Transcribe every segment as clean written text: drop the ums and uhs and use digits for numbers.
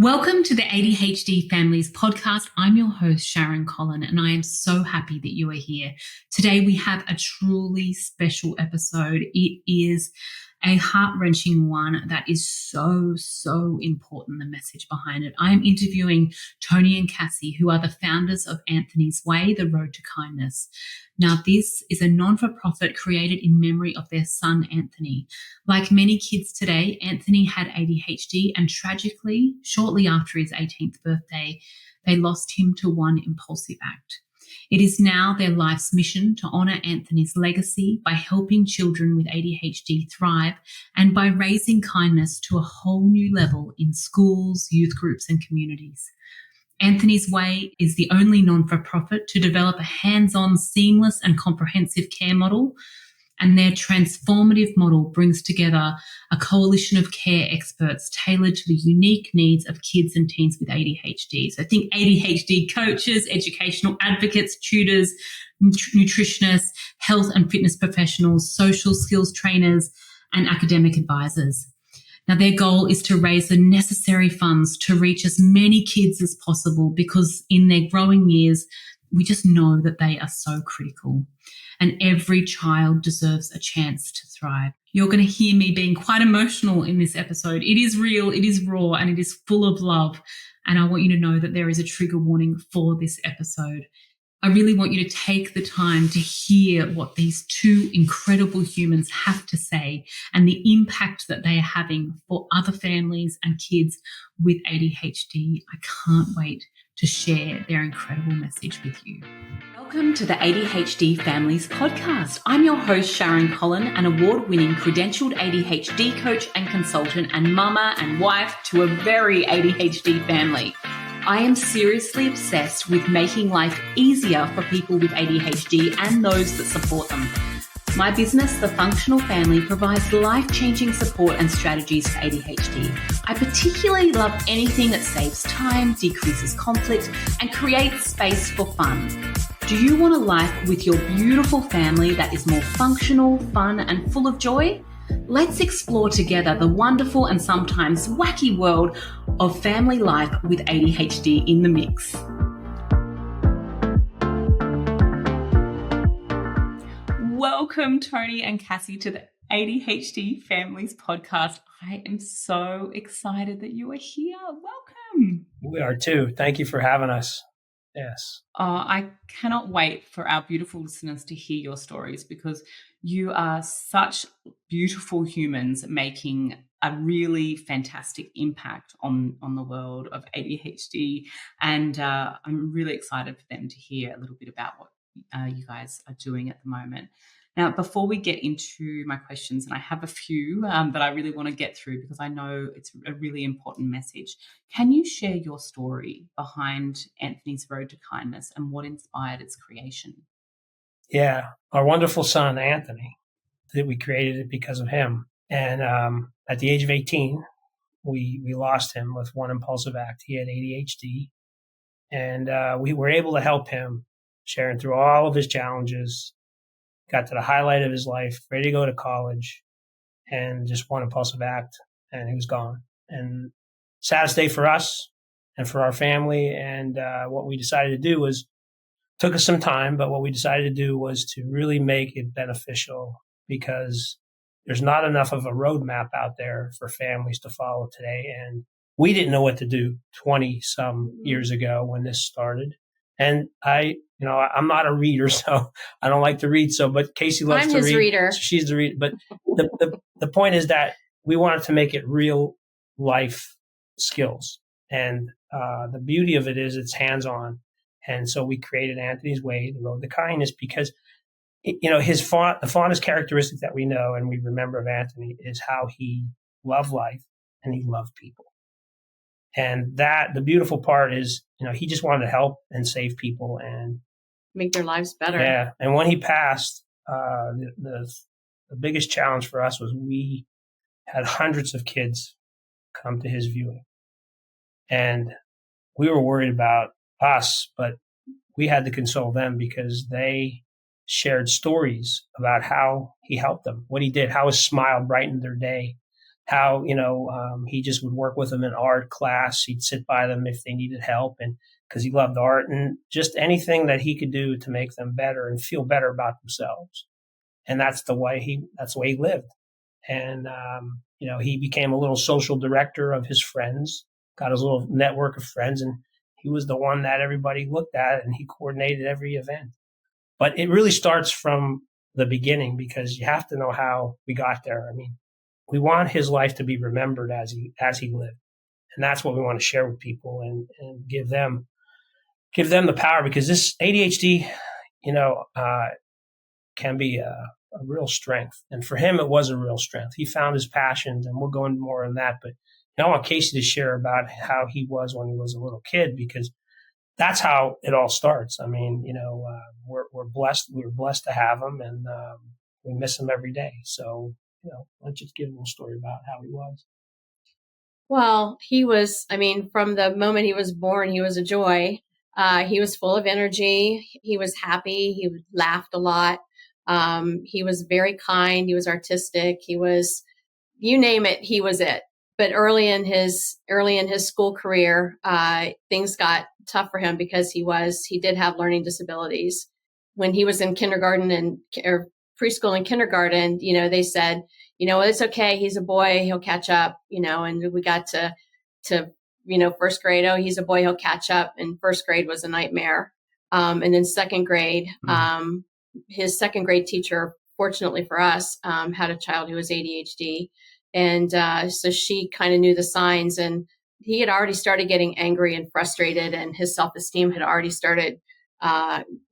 Welcome to the ADHD Families podcast. I'm your host, Sharon Collin, and I am so happy that you are here. Today, we have a truly special episode. It is a heart-wrenching one that is so important, the message behind it. I am interviewing Tony and Cassi, who are the founders of Anthony's Way, The Road to Kindness. Now, this is a non-for-profit created in memory of their son, Anthony. Like many kids today, Anthony had ADHD, and tragically, shortly after his 18th birthday, they lost him to one impulsive act. It is now their life's mission to honour Anthony's legacy by helping children with ADHD thrive and by raising kindness to a whole new level in schools, youth groups and communities. Anthony's Way is the only non-for-profit to develop a hands-on, seamless and comprehensive care model, and their transformative model brings together a coalition of care experts tailored to the unique needs of kids and teens with ADHD. So think ADHD coaches, educational advocates, tutors, nutritionists, health and fitness professionals, social skills trainers, and academic advisors. Now, their goal is to raise the necessary funds to reach as many kids as possible because in their growing years, we just know that they are so critical. And every child deserves a chance to thrive. You're going to hear me being quite emotional in this episode. It is real, it is raw, and it is full of love. And I want you to know that there is a trigger warning for this episode. I really want you to take the time to hear what these two incredible humans have to say and the impact that they are having for other families and kids with ADHD. I can't wait to share their incredible message with you. Welcome to the ADHD Families podcast. I'm your host, Sharon Collin, an award-winning credentialed ADHD coach and consultant and mama and wife to a very ADHD family. I am seriously obsessed with making life easier for people with ADHD and those that support them. My business, The Functional Family, provides life-changing support and strategies for ADHD. I particularly love anything that saves time, decreases conflict, and creates space for fun. Do you want a life with your beautiful family that is more functional, fun, and full of joy? Let's explore together the wonderful and sometimes wacky world of family life with ADHD in the mix. Welcome, Tony and Cassi, to the ADHD Families podcast. I am so excited that you are here. Welcome. We are too. Thank you for having us. Yes. I cannot wait for our beautiful listeners to hear your stories because you are such beautiful humans making a really fantastic impact on the world of ADHD. And I'm really excited for them to hear a little bit about what you guys are doing at the moment. Now, before we get into my questions, and I have a few that I really want to get through because I know it's a really important message, can you share your story behind Anthony's Road to Kindness and what inspired its creation? Yeah, our wonderful son, Anthony, that we created it because of him. And at the age of 18, we lost him with one impulsive act. He had ADHD. And we were able to help him, sharing through all of his challenges, got to the highlight of his life, ready to go to college, and just one impulsive act, and he was gone. And saddest day for us and for our family. And what we decided to do was, took us some time, but what we decided to do was to really make it beneficial because there's not enough of a roadmap out there for families to follow today. And we didn't know what to do 20 some years ago when this started. And I'm not a reader, so I don't like to read. But Casey loves to read. I'm his reader. She's the reader. But the point is that we wanted to make it real life skills. And the beauty of it is it's hands-on. And so we created Anthony's Way, The Road to Kindness, because, the fondest characteristic that we know and we remember of Anthony is how he loved life and he loved people. And that the beautiful part is, he just wanted to help and save people and make their lives better. Yeah. And when he passed, the biggest challenge for us was we had hundreds of kids come to his viewing. And we were worried about us, but we had to console them because they shared stories about how he helped them, what he did, how his smile brightened their day, how, he just would work with them in art class. He'd sit by them if they needed help, and because he loved art, and just anything that he could do to make them better and feel better about themselves. And that's the way he lived. And, he became a little social director of his friends, got his little network of friends, and he was the one that everybody looked at, and he coordinated every event. But it really starts from the beginning, because you have to know how we got there. I mean, we want his life to be remembered as he lived. And that's what we want to share with people, and give them the power, because this ADHD, can be a real strength. And for him, it was a real strength. He found his passions, and we'll go into more on that. But I want Casey to share about how he was when he was a little kid, because that's how it all starts. I mean, we're blessed. We were blessed to have him, and we miss him every day. So, let's just give a little story about how he was. Well, he was, from the moment he was born, he was a joy. He was full of energy. He was happy. He laughed a lot. He was very kind. He was artistic. He was, you name it, he was it. But early in his school career, things got tough for him, because he did have learning disabilities. When he was in kindergarten or preschool and kindergarten, they said, it's okay. He's a boy. He'll catch up, and we got to first grade. Oh, he's a boy. He'll catch up. And first grade was a nightmare. And then second grade, his second grade teacher, fortunately for us, had a child who was ADHD. And so she kind of knew the signs, and he had already started getting angry and frustrated, and his self-esteem had already started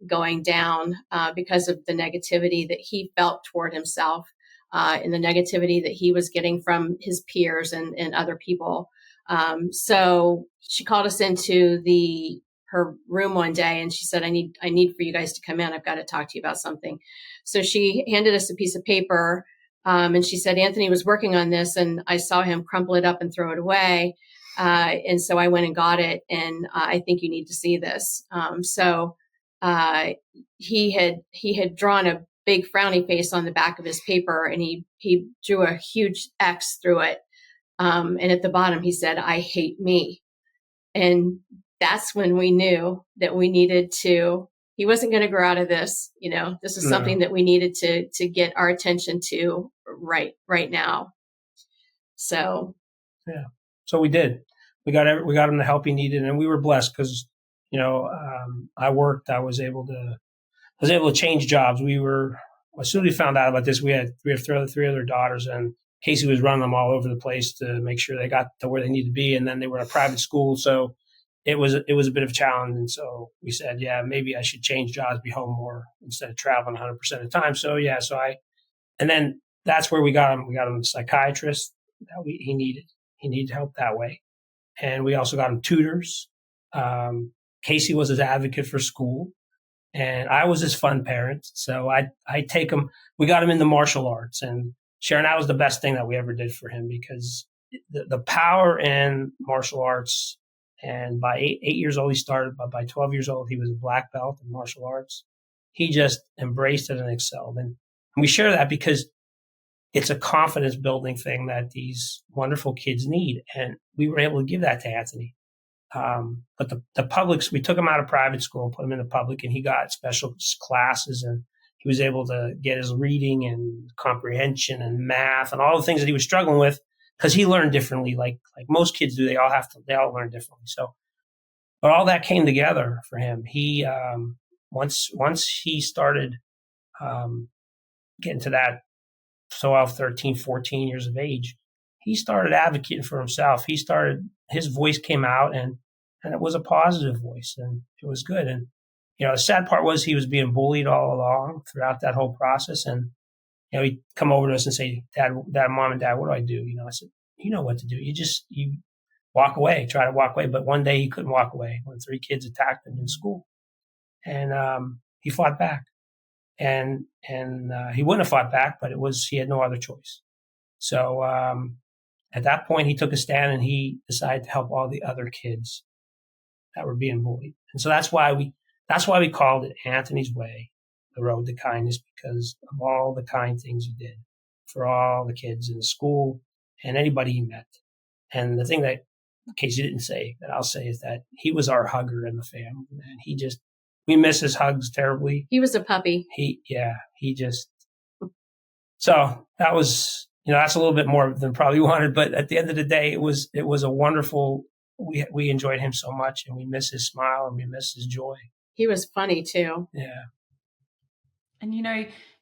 going down because of the negativity that he felt toward himself, and the negativity that he was getting from his peers and other people. So she called us into her room one day, and she said, I need for you guys to come in. I've got to talk to you about something. So she handed us a piece of paper, and she said, Anthony was working on this, and I saw him crumple it up and throw it away. And so I went and got it, and I think you need to see this. So he had drawn a big frowny face on the back of his paper, and he drew a huge X through it. And at the bottom, he said, I hate me. And that's when we knew that we needed he wasn't going to grow out of this. This is something that we needed to get our attention to right now. So, yeah. So we did. We got him the help he needed, and we were blessed because, I worked. I was able to change jobs. As soon as we found out about this, we had three other daughters, and Casey was running them all over the place to make sure they got to where they needed to be. And then they were in a private school, so it was a bit of a challenge. And so we said, yeah, maybe I should change jobs, be home more instead of traveling 100% of the time. So yeah, and then that's where we got him. We got him a psychiatrist that he needed. He needed help that way. And we also got him tutors. Casey was his advocate for school, and I was his fun parent. So I take him. We got him into martial arts, and Sharon, that was the best thing that we ever did for him, because the power in martial arts. And by 8 years old, he started. But by 12 years old, he was a black belt in martial arts. He just embraced it and excelled. And we share that because it's a confidence building thing that these wonderful kids need. And we were able to give that to Anthony. But the publics, we took him out of private school and put him in the public, and he got special classes, and he was able to get his reading and comprehension and math and all the things that he was struggling with, because he learned differently, like most kids do. They all learn differently. So, but all that came together for him. He, once he started, getting to that 12, 13, 14 years of age, he started advocating for himself. His voice came out, and it was a positive voice, and it was good. And, the sad part was he was being bullied all along throughout that whole process. And, he'd come over to us and say, Dad, Mom and Dad, what do I do? I said, you know what to do. You walk away, try to walk away. But one day he couldn't walk away when 3 kids attacked him in school. And he fought back. And he wouldn't have fought back, but he had no other choice. So at that point, he took a stand, and he decided to help all the other kids that were being bullied. And so that's why we called it Anthony's Way, the Road to Kindness, because of all the kind things he did for all the kids in the school and anybody he met. And the thing that, in case you didn't say, that I'll say is that he was our hugger in the family, man. We miss his hugs terribly. He was a puppy. So that was, that's a little bit more than probably wanted, but at the end of the day, it was a wonderful, we enjoyed him so much, and we miss his smile and we miss his joy. He was funny too. Yeah. And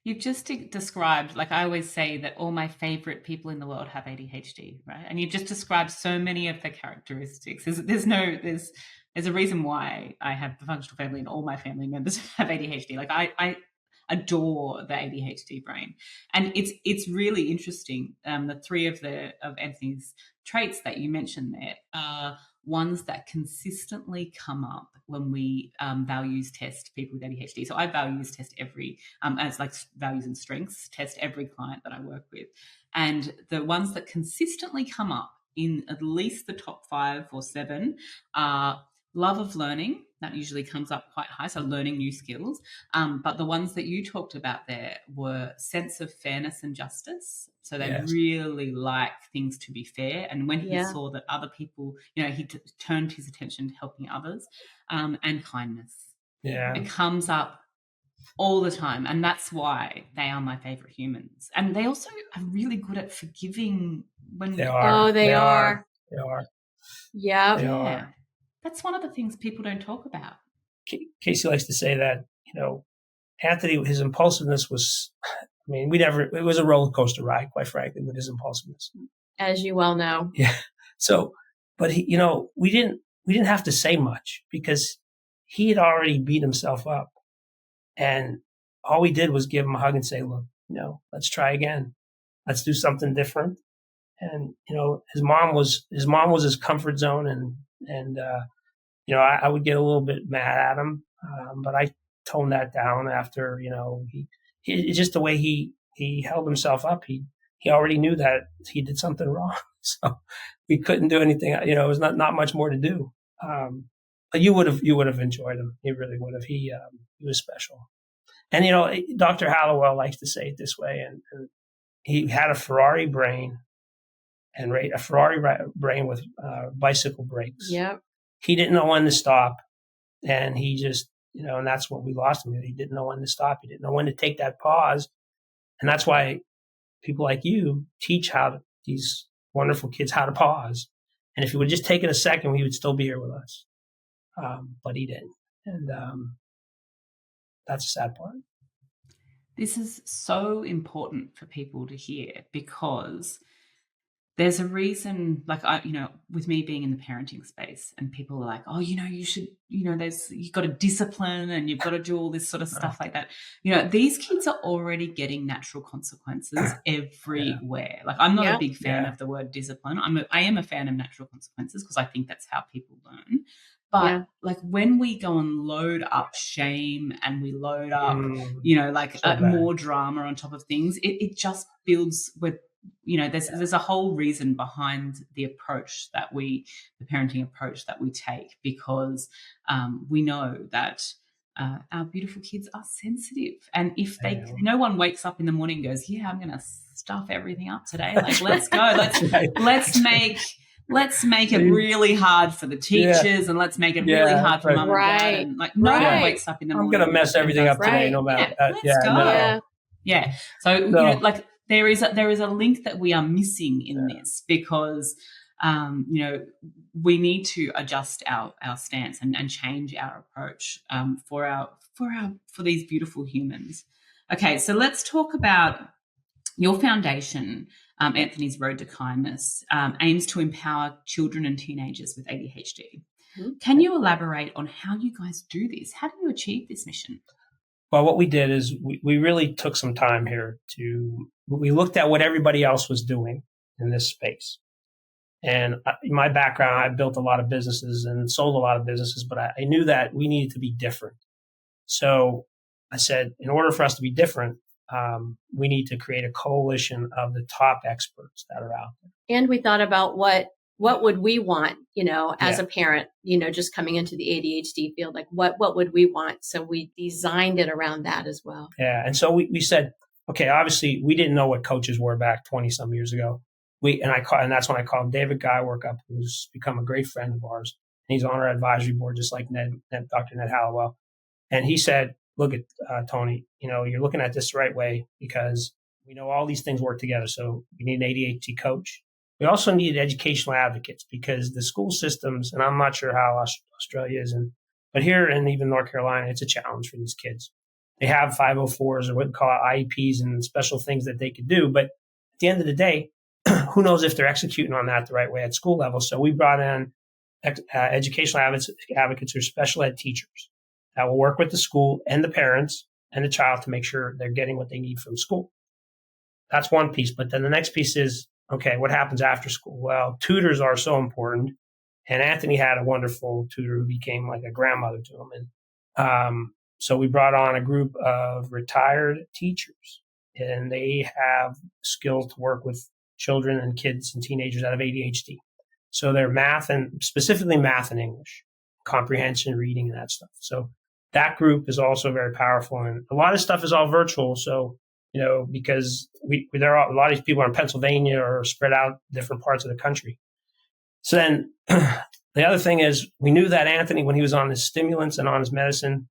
you've just described, like I always say that all my favorite people in the world have ADHD, right? And you've just described so many of the characteristics. There's a reason why I have a functional family and all my family members have ADHD. Like I adore the ADHD brain, and it's really interesting. The three of Anthony's traits that you mentioned there are ones that consistently come up when we values test people with ADHD. So I values test every as like values and strengths test every client that I work with, and the ones that consistently come up in at least the top 5 or 7 are love of learning. That usually comes up quite high, so learning new skills. But the ones that you talked about there were sense of fairness and justice. So they really like things to be fair. And when he saw that other people, he turned his attention to helping others, and kindness. Yeah. It comes up all the time. And that's why they are my favorite humans. And they also are really good at forgiving when they are. Oh, they are. They are. Yeah. They are. That's one of the things people don't talk about. Casey likes to say that, Anthony, his impulsiveness was, it was a roller coaster ride, quite frankly, with his impulsiveness. As you well know. Yeah. So, but he, we didn't have to say much because he had already beat himself up. And all we did was give him a hug and say, look, let's try again. Let's do something different. And, his mom was his comfort zone, and I would get a little bit mad at him, but I toned that down after, he just the way he held himself up. He already knew that he did something wrong, so we couldn't do anything. It was not much more to do. But you would have enjoyed him. You really would have. He was special. And Dr. Hallowell likes to say it this way, and he had a Ferrari brain. And a Ferrari brain with bicycle brakes. Yep. He didn't know when to stop, and he just, and that's what we lost him. He didn't know when to stop. He didn't know when to take that pause, and that's why people like you teach these wonderful kids how to pause. And if he would just taken a second, he would still be here with us. But he didn't, and that's a sad part. This is so important for people to hear because there's a reason, like with me being in the parenting space, and people are like, oh, you should, you've got to discipline and you've got to do all this sort of stuff like that. These kids are already getting natural consequences everywhere. Yeah. Like I'm not a big fan of the word discipline. I am a fan of natural consequences because I think that's how people learn. But like when we go and load up shame and we load up, more drama on top of things, it just builds with, there's a whole reason behind the parenting approach that we take, because we know that our beautiful kids are sensitive, and if no one wakes up in the morning and goes, I'm going to stuff everything up today. Like, let's go. Let's make it really hard for the teachers, and let's make it really hard for mum and dad. And like no one wakes up in the morning. I'm going to mess everything up today, no matter. Let's go. No. Yeah. So there is a link that we are missing in this, because we need to adjust our stance and change our approach for these beautiful humans. Okay, so let's talk about your foundation. Anthony's Road to Kindness aims to empower children and teenagers with ADHD. Mm-hmm. Can you elaborate on how you guys do this? How do you achieve this mission? Well, what we did is we really took some time here we looked at what everybody else was doing in this space. And in my background, I built a lot of businesses and sold a lot of businesses, but I knew that we needed to be different. So I said, in order for us to be different, we need to create a coalition of the top experts that are out there. And we thought about what would we want, as a parent, just coming into the ADHD field, like what would we want? So we designed it around that as well. Yeah. And so we said, okay, obviously we didn't know what coaches were back 20 some years ago. and that's when I called David Guywork up, who's become a great friend of ours. And he's on our advisory board, just like Dr. Ned Hallowell. And he said, look at Tony, you're looking at this the right way because we know all these things work together. So we need an ADHD coach. We also need educational advocates because the school systems, and I'm not sure how Australia is, but here and even North Carolina, it's a challenge for these kids. They have 504s or what we call IEPs and special things that they could do. But at the end of the day, who knows if they're executing on that the right way at school level. So we brought in educational advocates or special ed teachers that will work with the school and the parents and the child to make sure they're getting what they need from school. That's one piece. But then the next piece is, okay, what happens after school? Well, tutors are so important. And Anthony had a wonderful tutor who became like a grandmother to him. And so we brought on a group of retired teachers, and they have skills to work with children and kids and teenagers that have ADHD. So they're math and specifically math and English, comprehension, reading, and that stuff. So that group is also very powerful. And a lot of stuff is all virtual. So, because a lot of these people are in Pennsylvania or spread out different parts of the country. So then the other thing is we knew that Anthony, when he was on his stimulants and on his medicine,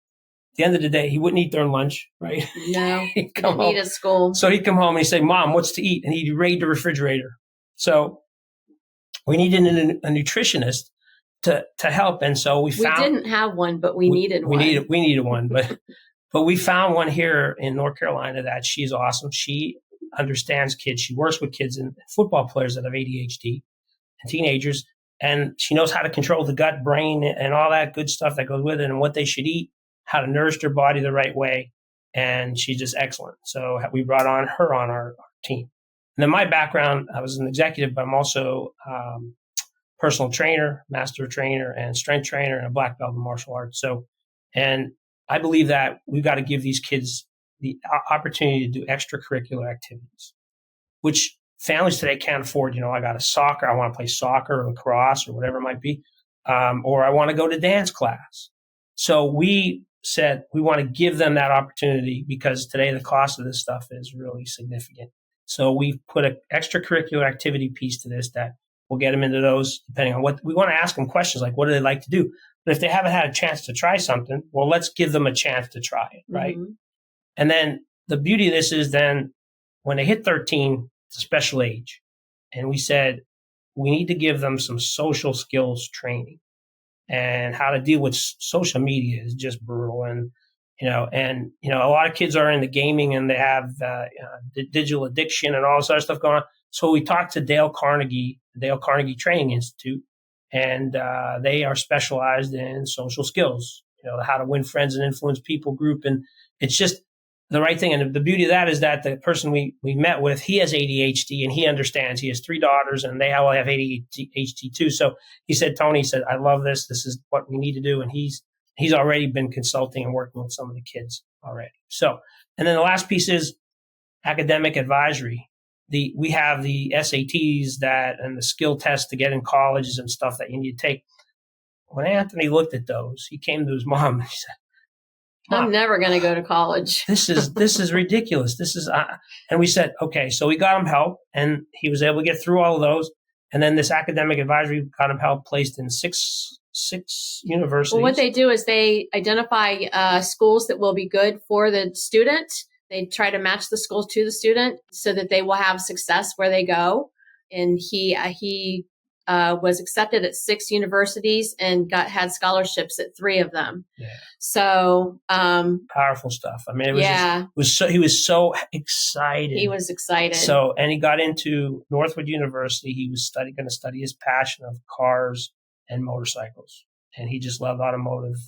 at the end of the day, he wouldn't eat during lunch, right? No, he didn't eat at school. So he'd come home and he'd say, Mom, what's to eat? And he'd raid the refrigerator. So we needed a nutritionist to help. And so we didn't have one, but we needed one. We needed one, but we found one here in North Carolina that she's awesome. She understands kids. She works with kids and football players that have ADHD and teenagers. And she knows how to control the gut, brain, and all that good stuff that goes with it and what they should eat, how to nourish their body the right way. And she's just excellent. So we brought her on our team. And then my background, I was an executive, but I'm also personal trainer, master trainer, and strength trainer, and a black belt in martial arts. So, and I believe that we've got to give these kids the opportunity to do extracurricular activities, which families today can't afford. I got I want to play soccer or lacrosse or whatever it might be, or I want to go to dance class. So we said we want to give them that opportunity because today the cost of this stuff is really significant. So we put an extracurricular activity piece to this that will get them into those, depending on what we want to ask them questions like, what do they like to do? But if they haven't had a chance to try something, well, let's give them a chance to try it, right? Mm-hmm. And then the beauty of this is then when they hit 13, it's a special age. And we said, we need to give them some social skills training, and how to deal with social media is just brutal. And, a lot of kids are into gaming and they have digital addiction and all this other stuff going on. So we talked to Dale Carnegie Training Institute, and they are specialized in social skills, how to win friends and influence people group. And it's just the right thing. And the beauty of that is that the person we met with, he has ADHD and he understands. He has 3 daughters and they all have ADHD too. So he said, Tony said, I love this. This is what we need to do. And he's already been consulting and working with some of the kids already. So, and then the last piece is academic advisory. We have the SATs and the skill tests to get in colleges and stuff that you need to take. When Anthony looked at those, he came to his mom and he said, I'm never going to go to college. This is ridiculous. And we said, okay, so we got him help and he was able to get through all of those. And then this academic advisory got him help placed in six universities. Well, what they do is they identify schools that will be good for the student. They try to match the schools to the student so that they will have success where they go. And he was accepted at 6 universities and had scholarships at 3 of them. Yeah. So powerful stuff. I mean, he was so excited. He was excited. So, and he got into Northwood University. He was going to study his passion of cars and motorcycles, and he just loved automotive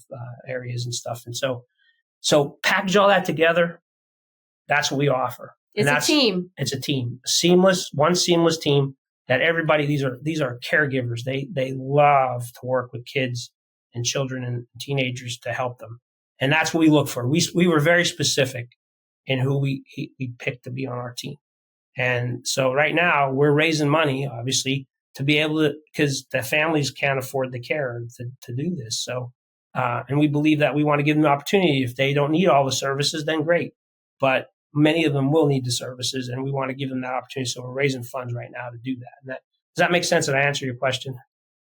areas and stuff. And so package all that together. That's what we offer. It's a team. It's a team, one seamless team. That everybody, these are caregivers. They love to work with kids and children and teenagers to help them. And that's what we look for. We were very specific in who we picked to be on our team. And so right now we're raising money, obviously, to be able to, because the families can't afford the care to do this. So, and we believe that we want to give them the opportunity. If they don't need all the services, then great. But many of them will need the services, and we want to give them that opportunity. So we're raising funds right now to do that. Does that make sense? Did I answer your question?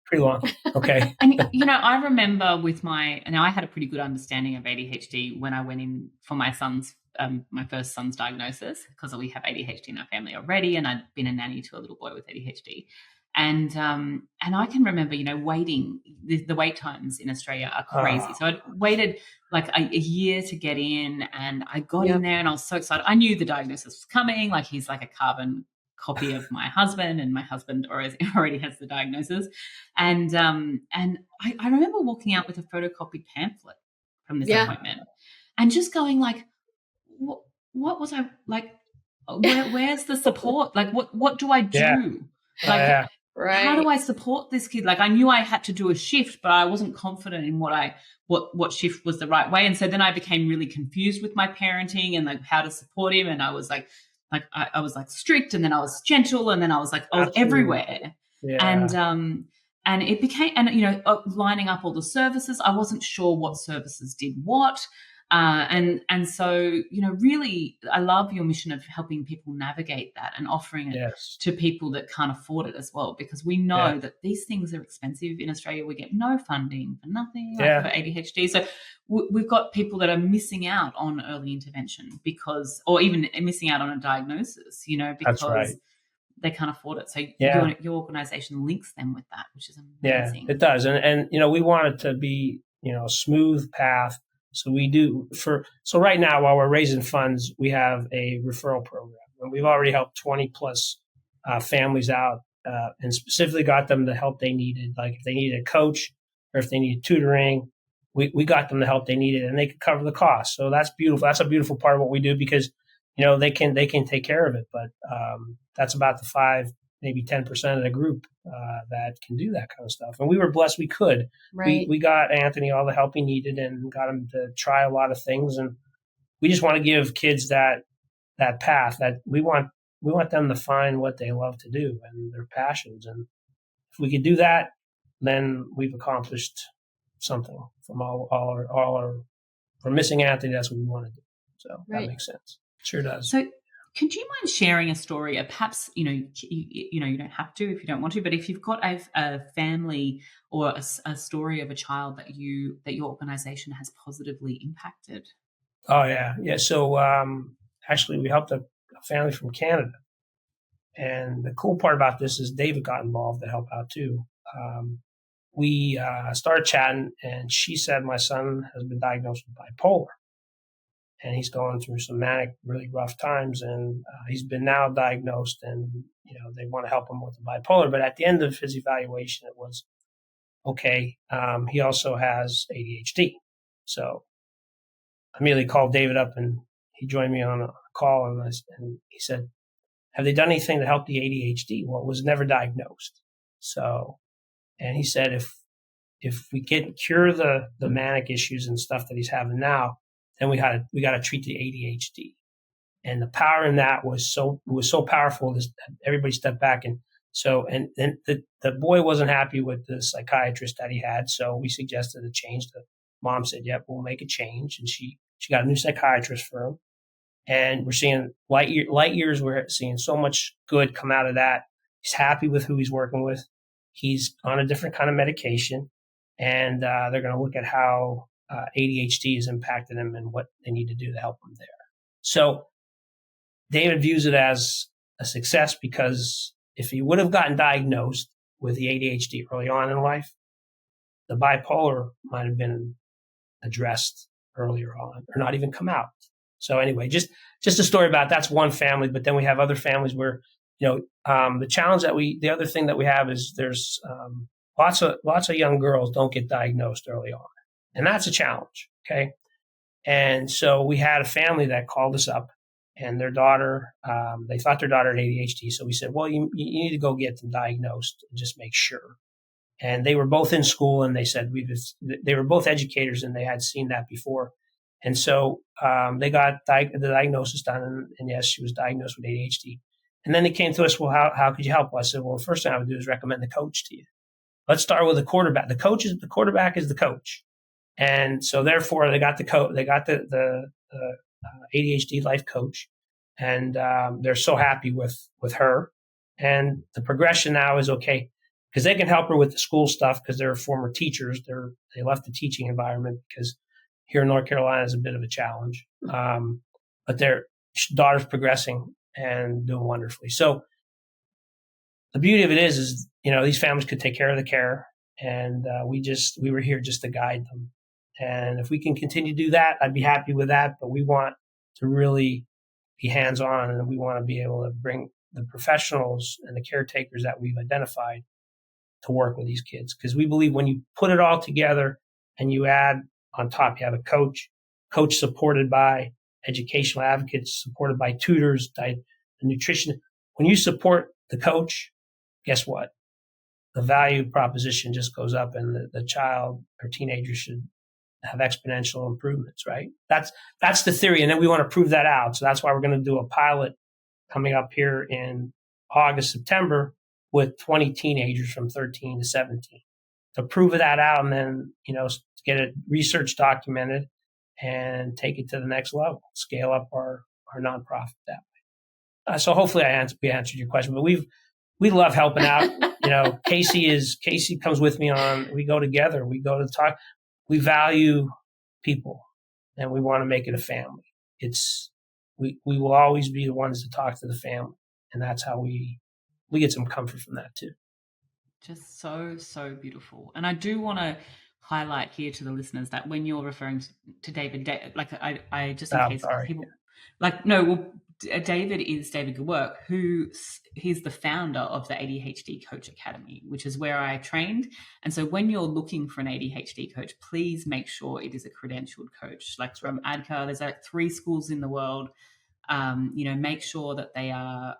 Pretty long. Okay. And, I remember I had a pretty good understanding of ADHD when I went in for my first son's diagnosis, because we have ADHD in our family already, and I'd been a nanny to a little boy with ADHD. And I can remember, waiting. The wait times in Australia are crazy. So I'd waited like a year to get in, and I got in there, and I was so excited. I knew the diagnosis was coming. Like, he's like a carbon copy of my husband, and my husband already has the diagnosis. And I remember walking out with a photocopied pamphlet from this appointment, and just going like, what was I like? Where's the support? Like, what do I do? Like, right. How do I support this kid? Like, I knew I had to do a shift, but I wasn't confident in what shift was the right way. And so then I became really confused with my parenting and like how to support him. And I was like I was like strict, and then I was gentle, and then I was everywhere. Yeah. And it became, lining up all the services. I wasn't sure what services did what. And so, really, I love your mission of helping people navigate that and offering it to people that can't afford it as well, because we know that these things are expensive in Australia. We get no funding for nothing for ADHD. So we've got people that are missing out on early intervention or even missing out on a diagnosis, because they can't afford it. So your organization links them with that, which is amazing. Yeah, it does. And we want it to be, a smooth path. So we do so right now, while we're raising funds, we have a referral program, and we've already helped 20 plus families out, and specifically got them the help they needed. Like if they needed a coach or if they needed tutoring, we got them the help they needed, and they could cover the cost. So that's beautiful. That's a beautiful part of what we do, because, they can take care of it. But that's about the 5, maybe 10% of the group that can do that kind of stuff. And we were blessed we could. Right. We got Anthony all the help he needed and got him to try a lot of things. And we just want to give kids that path that we want them to find what they love to do and their passions. And if we could do that, then we've accomplished something from from missing Anthony. That's what we want to do. So that makes sense. Sure does. So could you mind sharing a story of perhaps, you don't have to if you don't want to, but if you've got a family or a story of a child that your organization has positively impacted? Oh, yeah. Yeah. So actually, we helped a family from Canada. And the cool part about this is David got involved to help out too. We started chatting, and she said, my son has been diagnosed with bipolar. And he's going through some manic, really rough times. And he's been now diagnosed, and, they want to help him with the bipolar. But at the end of his evaluation, it was, okay, he also has ADHD. So I immediately called David up, and he joined me on a call, and he said, have they done anything to help the ADHD? Well, it was never diagnosed. So, and he said, if we cure the manic issues and stuff that he's having now, then we got to treat the ADHD. And the power in that was so powerful that everybody stepped back. And so, and then the boy wasn't happy with the psychiatrist that he had. So we suggested a change. The mom said, yep, we'll make a change. And she got a new psychiatrist for him. And we're seeing light years. We're seeing so much good come out of that. He's happy with who he's working with. He's on a different kind of medication. And they're going to look at how ADHD has impacted him and what they need to do to help him there. So David views it as a success, because if he would have gotten diagnosed with the ADHD early on in life, the bipolar might have been addressed earlier on or not even come out. So anyway, just a story about that's one family, but then we have other families where, the challenge the other thing that we have is there's lots of young girls don't get diagnosed early on. And that's a challenge, okay? And so we had a family that called us up, and their daughter, they thought their daughter had ADHD. So we said, well, you need to go get them diagnosed and just make sure. And they were both in school, and they said they were both educators, and they had seen that before. And so they got the diagnosis done, and yes, she was diagnosed with ADHD. And then they came to us, well, how could you help? I said, well, the first thing I would do is recommend the coach to you. Let's start with the quarterback. The quarterback is the coach. And so therefore they got the ADHD life coach. and they're so happy with her. And the progression now is okay because they can help her with the school stuff because they're former teachers. They left the teaching environment because here in North Carolina is a bit of a challenge. But their daughter's progressing and doing wonderfully. So the beauty of it is these families could take care of the care, and we were here just to guide them. And if we can continue to do that, I'd be happy with that. But we want to really be hands-on, and we want to be able to bring the professionals and the caretakers that we've identified to work with these kids. Because we believe when you put it all together and you add on top, you have a coach supported by educational advocates, supported by tutors, a nutrition. When you support the coach, guess what? The value proposition just goes up, and the child or teenager should have exponential improvements, right? That's the theory. And then we want to prove that out. So that's why we're going to do a pilot coming up here in August, September with 20 teenagers from 13 to 17 to prove that out, and then, get it research documented and take it to the next level, scale up our nonprofit that way. So hopefully we answered your question, but we love helping out. Cassi comes with me we go together. We go to talk. We value people, and we want to make it a family. We will always be the ones to talk to the family, and that's how we get some comfort from that too. Just so beautiful. And I do want to highlight here to the listeners that when you're referring to David, like I just in case people David is David Gewerk, he's the founder of the ADHD Coach Academy, which is where I trained. And so when you're looking for an ADHD coach, please make sure it is a credentialed coach. Like from ADCA, there's like 3 schools in the world. Make sure that they are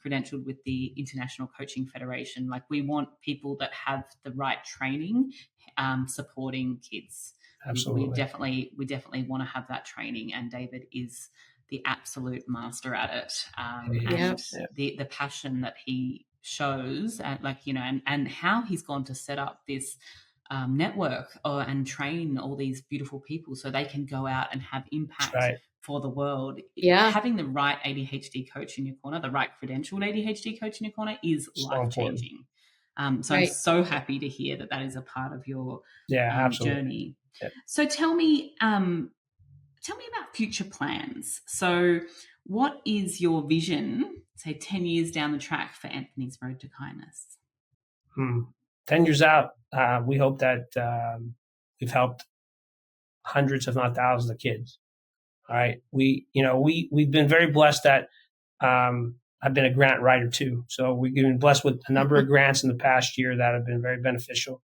credentialed with the International Coaching Federation. Like we want people that have the right training, supporting kids. Absolutely. We definitely want to have that training, and David is the absolute master at it. And the passion that he shows, and how he's gone to set up this network and train all these beautiful people so they can go out and have impact for the world. Yeah. Having the right ADHD coach in your corner, the right credentialed ADHD coach in your corner is life-changing. So I'm so happy to hear that is a part of your journey. Yeah. So tell me about future plans. So what is your vision, say 10 years down the track for Anthony's Road to Kindness? 10 years out, we hope that we've helped hundreds, if not thousands of kids. All right. We've been very blessed that I've been a grant writer too. So we've been blessed with a number of grants in the past year that have been very beneficial.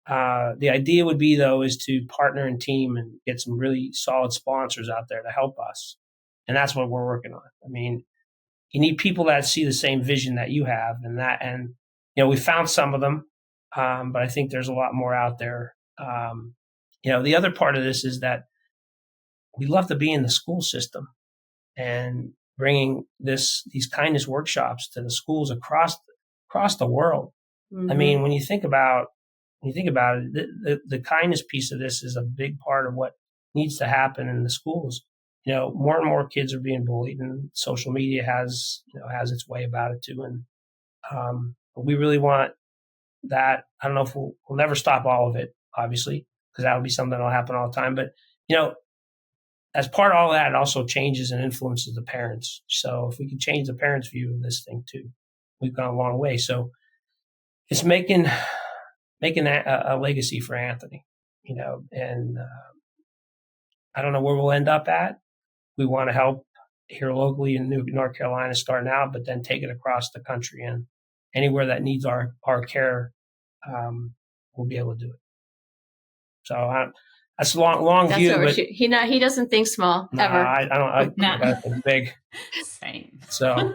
The idea would be, though, is to partner and team and get some really solid sponsors out there to help us. And that's what we're working on. I mean, you need people that see the same vision that you have, and we found some of them, but I think there's a lot more out there. The other part of this is that we love to be in the school system and bringing these kindness workshops to the schools across the world. Mm-hmm. I mean, when you think about it, the kindness piece of this is a big part of what needs to happen in the schools. More and more kids are being bullied, and social media has its way about it too. And we really want that. I don't know if we'll never stop all of it, obviously, because that would be something that'll happen all the time. But as part of all that, it also changes and influences the parents. So if we can change the parents' view of this thing too, we've gone a long way. So it's making a legacy for Anthony, and I don't know where we'll end up at. We want to help here locally in North Carolina starting out, but then take it across the country, and anywhere that needs our care, we'll be able to do it. So that's a long view. But he doesn't think small ever. I don't. I think big. Same. So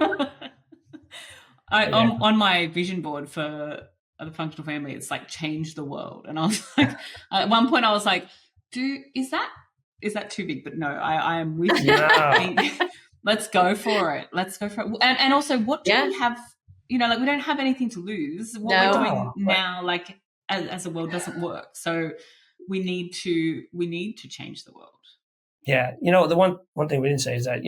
on my vision board for the functional family, it's like change the world, and I was like, at one point I was like, is that too big? But no, I am with you. No. Let's go for it. And also, what do we have? We don't have anything to lose. What we're doing now, as a world, doesn't work. So we need to change the world. Yeah. The one thing we didn't say is that,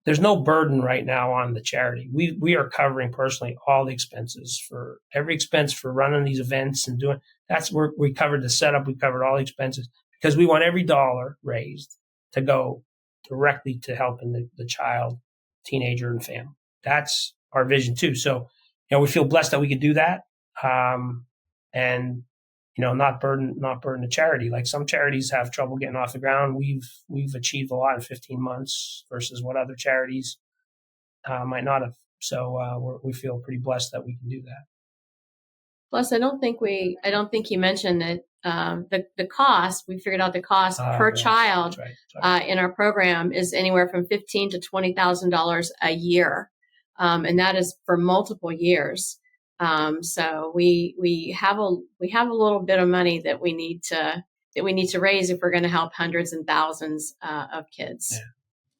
there's no burden right now on the charity. We are covering personally all the expenses for every expense for running these events and doing that's where we covered the setup. We covered all the expenses because we want every dollar raised to go directly to helping the child, teenager, and family. That's our vision too. So, we feel blessed that we could do that. And not burden the charity. Like some charities have trouble getting off the ground. We've achieved a lot in 15 months versus what other charities might not have. So we feel pretty blessed that we can do that. Plus, I don't think you mentioned that the cost. We figured out the cost per child that's right. In our program is anywhere from $15,000 to $20,000 a year, and that is for multiple years. So we have a little bit of money that we need to raise if we're going to help hundreds and thousands of kids.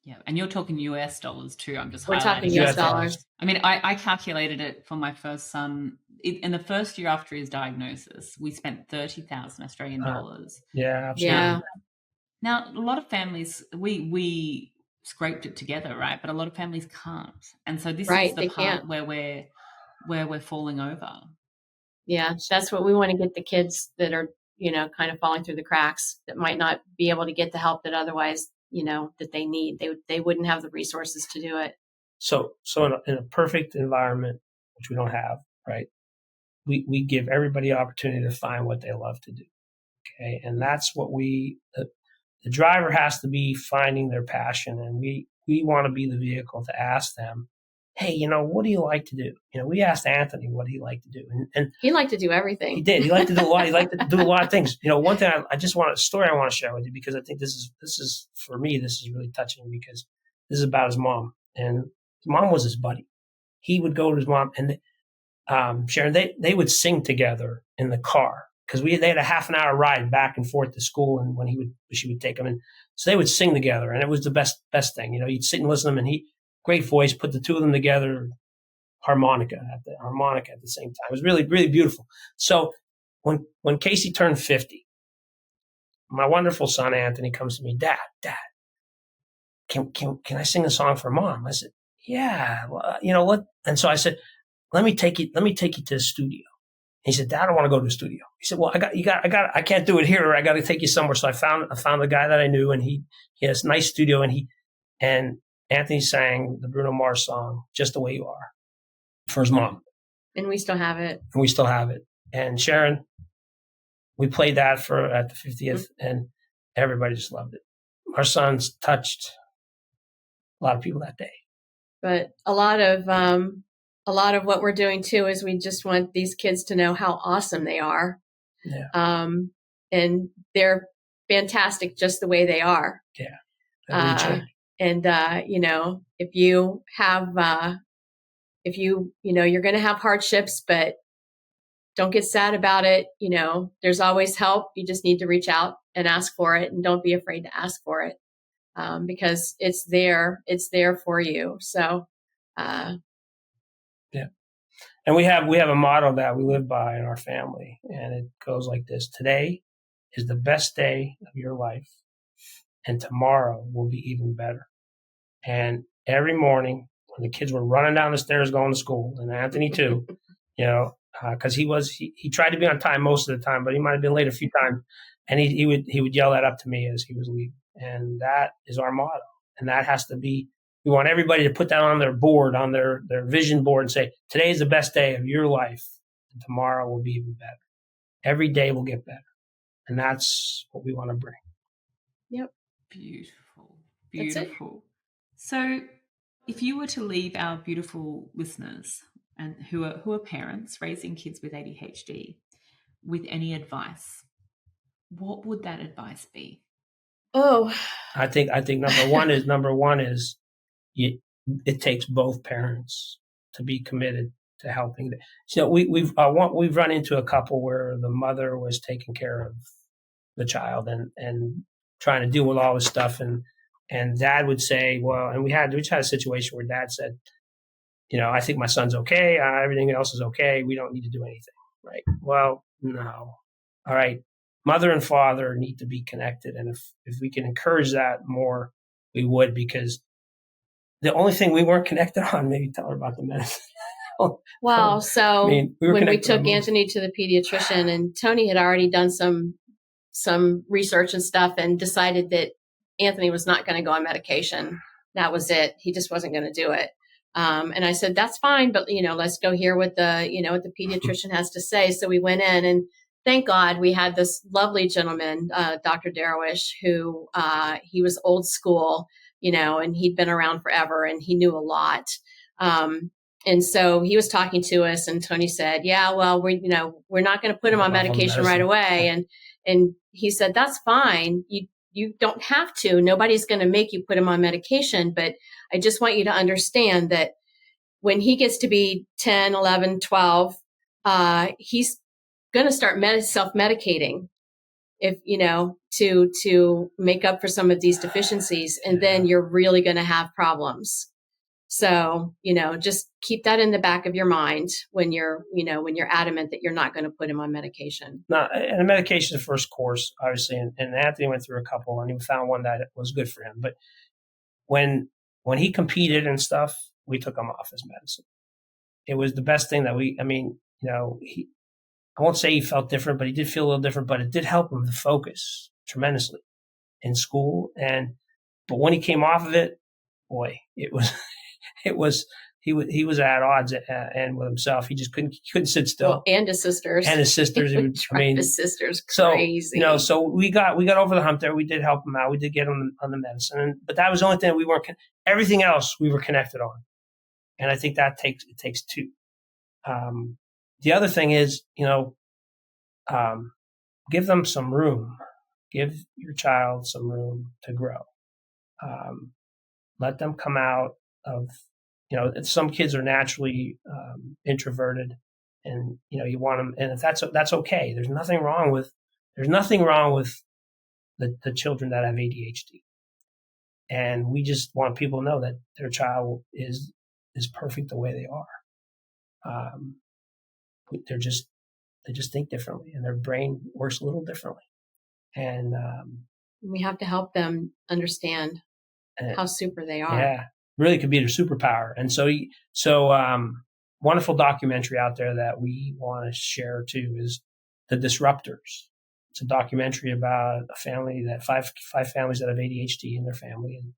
Yeah, and you're talking US dollars too. We're talking US dollars. I mean, I calculated it for my first son. In the first year after his diagnosis, we spent 30,000 Australian dollars. Yeah, absolutely. Yeah. Now, a lot of families, we scraped it together, right? But a lot of families can't, and so this is the part where we're falling over. Yeah, that's what we want to get the kids that are, kind of falling through the cracks, that might not be able to get the help that otherwise, that they need. They wouldn't have the resources to do it. So in a perfect environment, which we don't have, right? We give everybody opportunity to find what they love to do. Okay. And that's what the driver has to be finding their passion. And we want to be the vehicle to ask them, hey, what do you like to do? We asked Anthony what he liked to do. And he liked to do everything. He did. He liked to do a lot. He liked to do a lot of things. One thing a story I want to share with you, because I think this is for me, this is really touching because this is about his mom. And his mom was his buddy. He would go to his mom and Sharon, they would sing together in the car because they had a half an hour ride back and forth to school, and when she would take them, and so they would sing together, and it was the best thing. You'd sit and listen to him, and great voice, put the two of them together, harmonica at the same time. It was really, really beautiful. So when Casey turned 50, my wonderful son Anthony comes to me, Dad, can I sing a song for Mom? I said, yeah. Well, what? And so I said, let me take you to the studio. He said, Dad, I don't want to go to the studio. He said, well, I can't do it here. I got to take you somewhere. So I found the guy that I knew, and he has a nice studio, and Anthony sang the Bruno Mars song, Just the Way You Are, for his mom. And we still have it. And Sharon, we played that at the 50th, and everybody just loved it. Our sons touched a lot of people that day. But a lot of what we're doing too is we just want these kids to know how awesome they are. Yeah. And they're fantastic just the way they are. Yeah. And if you have, you're going to have hardships, but don't get sad about it. There's always help. You just need to reach out and ask for it, and don't be afraid to ask for it, because it's there for you. So, yeah. And we have a motto that we live by in our family, and it goes like this: today is the best day of your life, and tomorrow will be even better. And every morning when the kids were running down the stairs going to school, and Anthony too, because he tried to be on time most of the time, but he might have been late a few times, and he would yell that up to me as he was leaving. And that is our motto, and that has to be. We want everybody to put that on their board, on their vision board, and say, today is the best day of your life, and tomorrow will be even better. Every day will get better. And that's what we want to bring. Yep. Beautiful. So if you were to leave our beautiful listeners and who are parents raising kids with ADHD with any advice, what would that advice be? Oh, I think number one is it takes both parents to be committed to helping. So we've run into a couple where the mother was taking care of the child and trying to deal with all this stuff, and Dad would say, well, and we had a situation where Dad said, I think my son's okay. Everything else is okay. We don't need to do anything, right? Well, no. All right. Mother and father need to be connected, and if we can encourage that more, we would, because the only thing we weren't connected on, maybe tell her about the medicine. Well, so we when we took Anthony to the pediatrician, and Tony had already done some research and stuff and decided that Anthony was not going to go on medication. That was it. He just wasn't going to do it. And I said, that's fine, but let's go hear what the pediatrician has to say. So we went in, and thank God we had this lovely gentleman, Dr. Darwish, who, he was old school, and he'd been around forever and he knew a lot. And so he was talking to us, and Tony said, yeah, well, we're not going to put him on medication right away. And he said, that's fine. You don't have to. Nobody's going to make you put him on medication. But I just want you to understand that when he gets to be 10, 11, 12, he's going to start self-medicating to make up for some of these deficiencies. And then you're really going to have problems. So, just keep that in the back of your mind when you're adamant that you're not going to put him on medication. No, and the medication is the first course, obviously, and Anthony went through a couple, and he found one that was good for him. But when he competed and stuff, we took him off his medicine. It was the best thing that I won't say he felt different, but he did feel a little different, but it did help him to focus tremendously in school. But when he came off of it, boy, he was at odds and with himself. He just couldn't sit still. Well, and his sisters. His sisters crazy. So we got over the hump there. We did help him out. We did get him on the medicine, but that was the only thing we weren't. Everything else we were connected on, and I think that takes two. The other thing is, give them some room. Give your child some room to grow. Let them come out of. Some kids are naturally introverted, and you want them, and if that's okay. There's nothing wrong with the children that have ADHD, and we just want people to know that their child is perfect the way they are. They just think differently, and their brain works a little differently, and we have to help them understand how super they are. Yeah. Really could be their superpower. And so wonderful documentary out there that we want to share too is The Disruptors. It's a documentary about a family five families that have ADHD in their family. And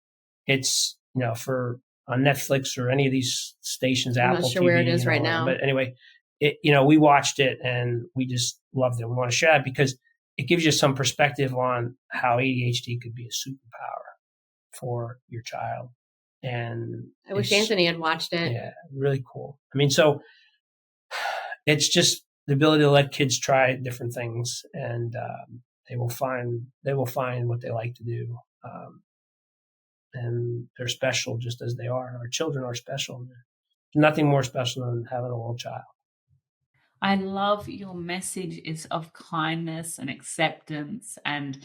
it's, for on Netflix or any of these stations, I'm Apple not sure TV, where it is right now. But anyway, we watched it and we just loved it. We want to share it because it gives you some perspective on how ADHD could be a superpower for your child. And I wish Anthony had watched it. Yeah, really cool. So it's just the ability to let kids try different things, and they will find what they like to do, and they're special just as they are. Our children are special. There's nothing more special than having a little child. I love your message is of kindness and acceptance. And,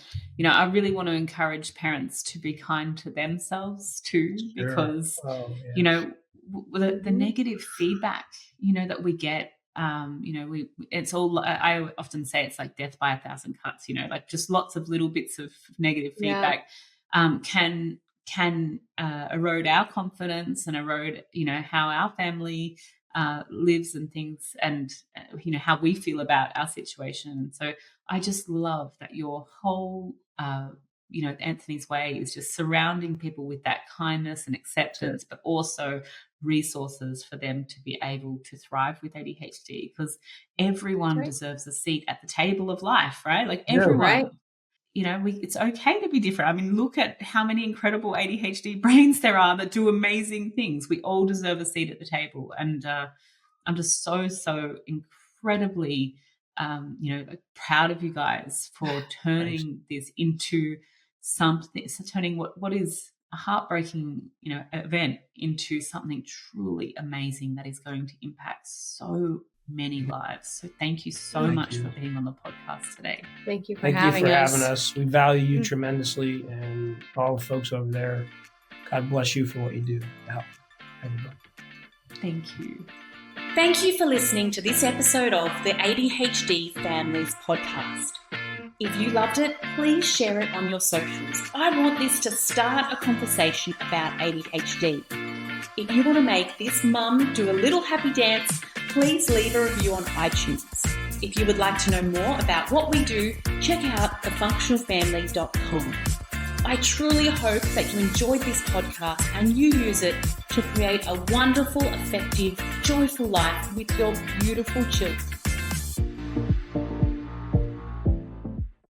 I really want to encourage parents to be kind to themselves too, because, the negative feedback, that we get, it's all, I often say it's like death by 1,000 cuts, like just lots of little bits of negative feedback can erode our confidence and erode, how our family lives and things, and how we feel about our situation. And so I just love that your whole Anthony's way is just surrounding people with that kindness and acceptance, but also resources for them to be able to thrive with ADHD, because everyone deserves a seat at the table of life, right? Like everyone. Right. It's okay to be different. Look at how many incredible ADHD brains there are that do amazing things. We all deserve a seat at the table. And I'm just so incredibly, proud of you guys for turning this into something, turning what is a heartbreaking, event into something truly amazing that is going to impact so many lives. So thank you so much for being on the podcast today. Thank you for having us. We value you tremendously, and all the folks over there. God bless you for what you do to help everybody. Thank you. Thank you for listening to this episode of the ADHD Families Podcast. If you loved it, please share it on your socials. I want this to start a conversation about ADHD. If you want to make this mum do a little happy dance, please leave a review on iTunes. If you would like to know more about what we do, check out thefunctionalfamily.com. I truly hope that you enjoyed this podcast and you use it to create a wonderful, effective, joyful life with your beautiful children.